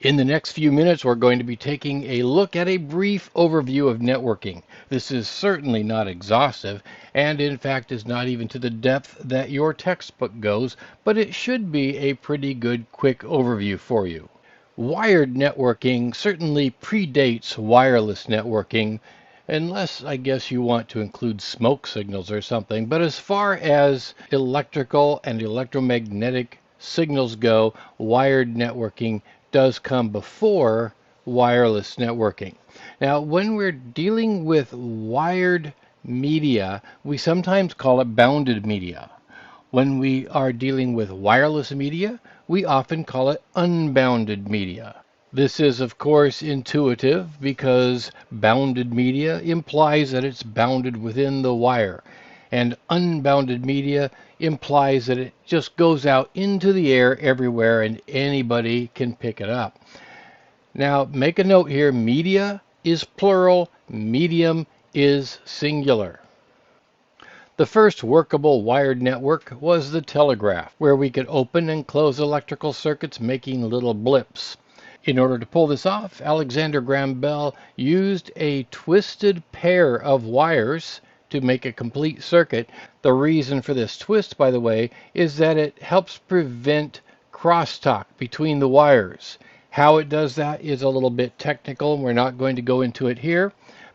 In the next few minutes, we're going to be taking a look at a brief overview of networking. This is certainly not exhaustive, and in fact is not even to the depth that your textbook goes, but it should be a pretty good quick overview for you. Wired networking certainly predates wireless networking, unless I guess you want to include smoke signals or something. But as far as electrical and electromagnetic signals go, wired networking does come before wireless networking. Now, when we're dealing with wired media, we sometimes call it bounded media. When we are dealing with wireless media, we often call it unbounded media. This is, of course, intuitive because bounded media implies that it's bounded within the wire, and unbounded media implies that it just goes out into the air everywhere and anybody can pick it up. Now, make a note here, media is plural, medium is singular. The first workable wired network was the telegraph, where we could open and close electrical circuits making little blips. In order to pull this off, Alexander Graham Bell used a twisted pair of wires to make a complete circuit. The reason for this twist, by the way, is that it helps prevent crosstalk between the wires. How it does that is a little bit technical, and we're not going to go into it here,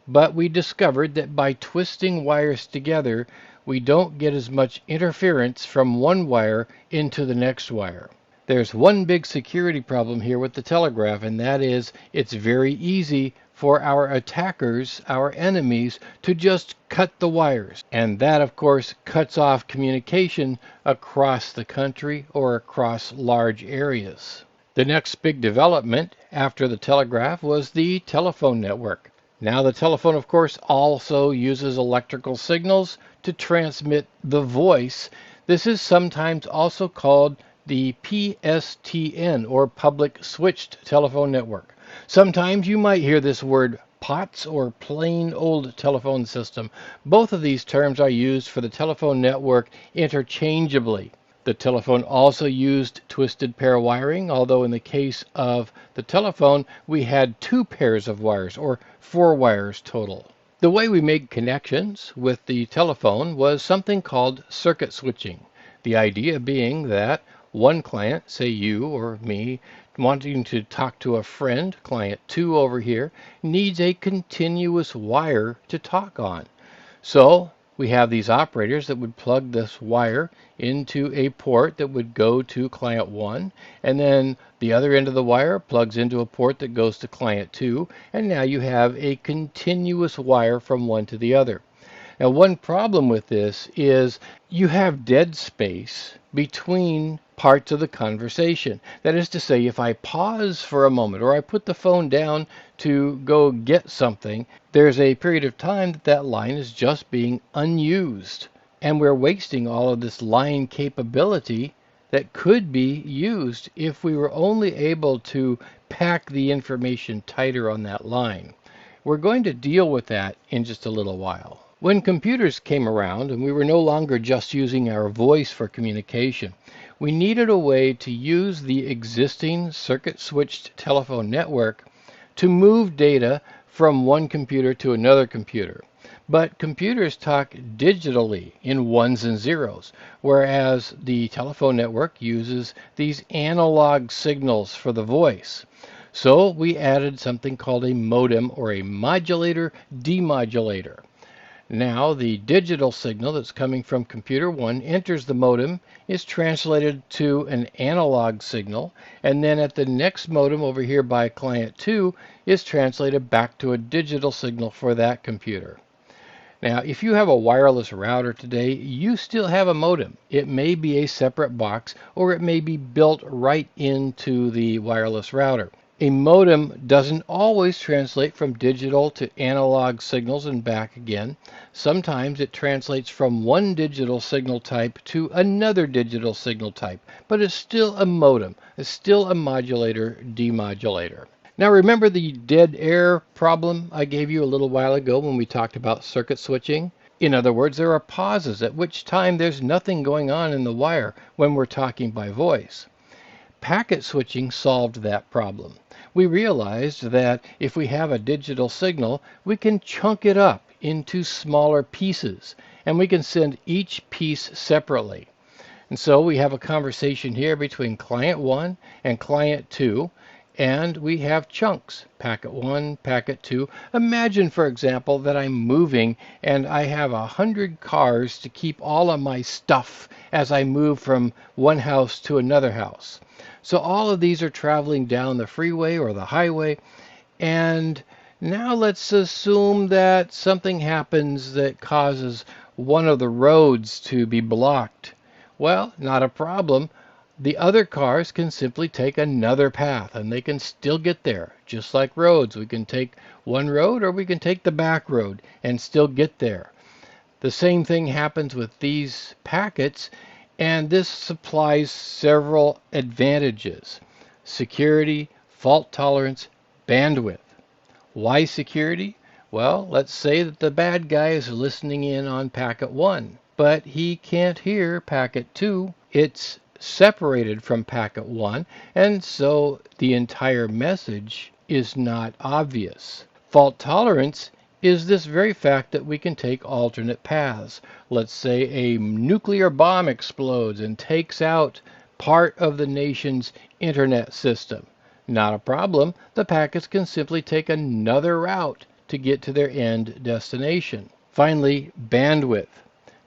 but we discovered that by twisting wires together, we don't get as much interference from one wire into the next wire. There's one big security problem here with the telegraph, and that is it's very easy for our attackers, our enemies, to just cut the wires. And that, of course, cuts off communication across the country or across large areas. The next big development after the telegraph was the telephone network. Now the telephone, of course, also uses electrical signals to transmit the voice. This is sometimes also called the PSTN, or Public Switched Telephone Network. Sometimes you might hear this word POTS, or plain old telephone system. Both of these terms are used for the telephone network interchangeably. The telephone also used twisted pair wiring, although in the case of the telephone, we had 2 pairs of wires, or 4 wires total. The way we made connections with the telephone was something called circuit switching. The idea being that one client, say you or me, wanting to talk to a friend, client 2 over here, needs a continuous wire to talk on. So we have these operators that would plug this wire into a port that would go to client 1, and then the other end of the wire plugs into a port that goes to client 2, and now you have a continuous wire from one to the other. Now, one problem with this is you have dead space between parts of the conversation. That is to say, if I pause for a moment or I put the phone down to go get something, there's a period of time that that line is just being unused. And we're wasting all of this line capability that could be used if we were only able to pack the information tighter on that line. We're going to deal with that in just a little while. When computers came around and we were no longer just using our voice for communication, we needed a way to use the existing circuit-switched telephone network to move data from one computer to another computer. But computers talk digitally in ones and zeros, whereas the telephone network uses these analog signals for the voice. So we added something called a modem, or a modulator-demodulator. Now the digital signal that's coming from computer 1 enters the modem, is translated to an analog signal, and then at the next modem over here by client 2 is translated back to a digital signal for that computer. Now, if you have a wireless router today, you still have a modem. It may be a separate box, or it may be built right into the wireless router. A modem doesn't always translate from digital to analog signals and back again. Sometimes it translates from one digital signal type to another digital signal type, but it's still a modem. It's still a modulator-demodulator. Now remember the dead air problem I gave you a little while ago when we talked about circuit switching? In other words, there are pauses at which time there's nothing going on in the wire when we're talking by voice. Packet switching solved that problem. we realized that if we have a digital signal, we can chunk it up into smaller pieces, and we can send each piece separately. And so we have a conversation here between client 1 and client 2, and we have chunks, packet 1, packet 2. Imagine, for example, that I'm moving and I have 100 cars to keep all of my stuff as I move from one house to another house. So all of these are traveling down the freeway or the highway, and now let's assume that something happens that causes one of the roads to be blocked. Well, not a problem. The other cars can simply take another path and they can still get there. Just like roads, we can take one road or we can take the back road and still get there. The same thing happens with these packets, and this supplies several advantages: security, fault tolerance, bandwidth. Why security? Well, let's say that the bad guy is listening in on packet 1, but he can't hear packet 2. It's separated from packet 1, and so the entire message is not obvious. Fault tolerance is this very fact that we can take alternate paths. Let's say a nuclear bomb explodes and takes out part of the nation's internet system. Not a problem. The packets can simply take another route to get to their end destination. Finally, bandwidth.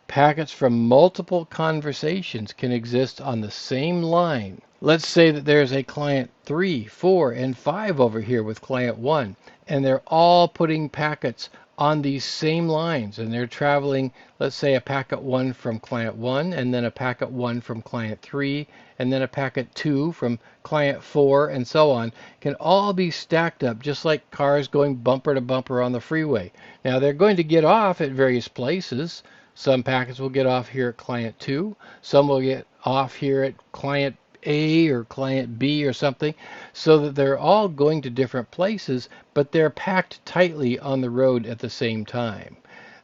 Packets from multiple conversations can exist on the same line. Let's say that there's a client 3, 4, and 5 over here with client 1, and they're all putting packets on these same lines, and they're traveling, let's say, a packet 1 from client 1, and then a packet 1 from client 3, and then a packet 2 from client 4, and so on, can all be stacked up just like cars going bumper to bumper on the freeway. Now, they're going to get off at various places. Some packets will get off here at client 2, some will get off here at client A or client B or something, so that they're all going to different places, but they're packed tightly on the road at the same time.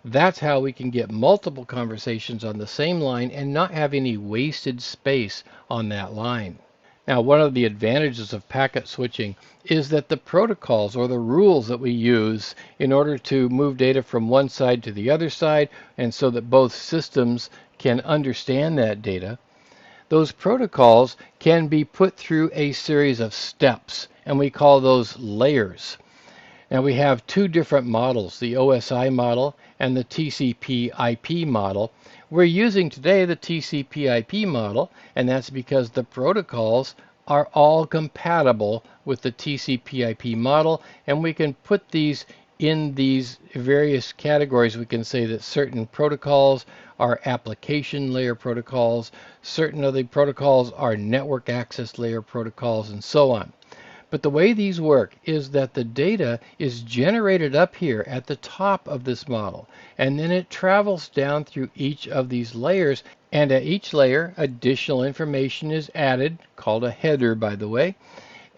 That's how we can get multiple conversations on the same line and not have any wasted space on that line. Now, one of the advantages of packet switching is that the protocols or the rules that we use in order to move data from one side to the other side, and so that both systems can understand that data, those protocols can be put through a series of steps, and we call those layers. Now, we have two different models, the OSI model and the TCP/IP model. We're using today the TCP/IP model, and that's because the protocols are all compatible with the TCP/IP model, and we can put these in these various categories. We can say that certain protocols are application layer protocols, certain of the protocols are network access layer protocols, and so on. But the way these work is that the data is generated up here at the top of this model, and then it travels down through each of these layers, and at each layer additional information is added, called a header, by the way,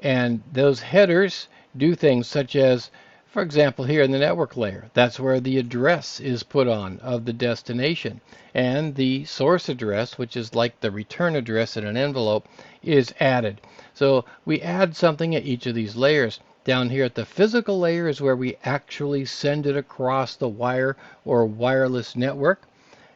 and those headers do things such as, for example, here in the network layer, that's where the address is put on of the destination, and the source address, which is like the return address in an envelope, is added. So we add something at each of these layers. Down here at the physical layer is where we actually send it across the wire or wireless network,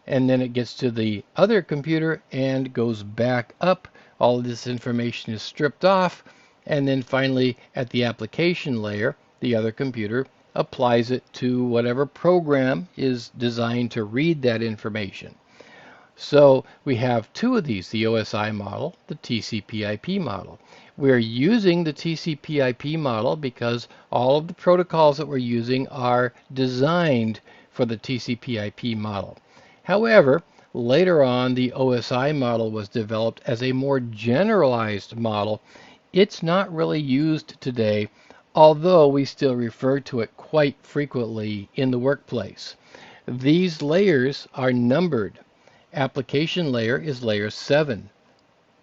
and then it gets to the other computer and goes back up. All of this information is stripped off, and then finally at the application layer, the other computer applies it to whatever program is designed to read that information. So we have two of these, the OSI model, the TCP/IP model. We're using the TCP/IP model because all of the protocols that we're using are designed for the TCP/IP model. However, later on, the OSI model was developed as a more generalized model. It's not really used today, although we still refer to it quite frequently in the workplace. These layers are numbered. Application layer is layer 7.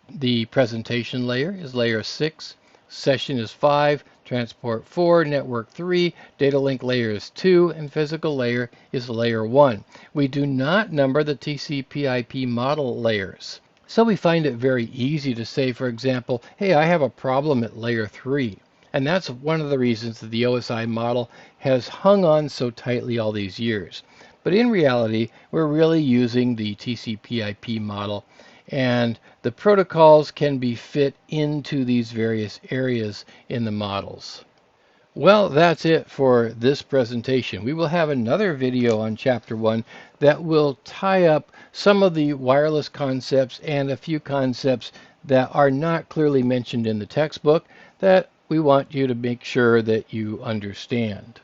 The presentation layer is layer 6. Session is 5. Transport 4. Network 3. Data link layer is 2. And physical layer is layer 1. We do not number the TCP/IP model layers. So we find it very easy to say, for example, hey, I have a problem at layer 3. And that's one of the reasons that the OSI model has hung on so tightly all these years. But in reality, we're really using the TCP/IP model, and the protocols can be fit into these various areas in the models. Well, that's it for this presentation. We will have another video on Chapter 1 that will tie up some of the wireless concepts and a few concepts that are not clearly mentioned in the textbook that we want you to make sure that you understand.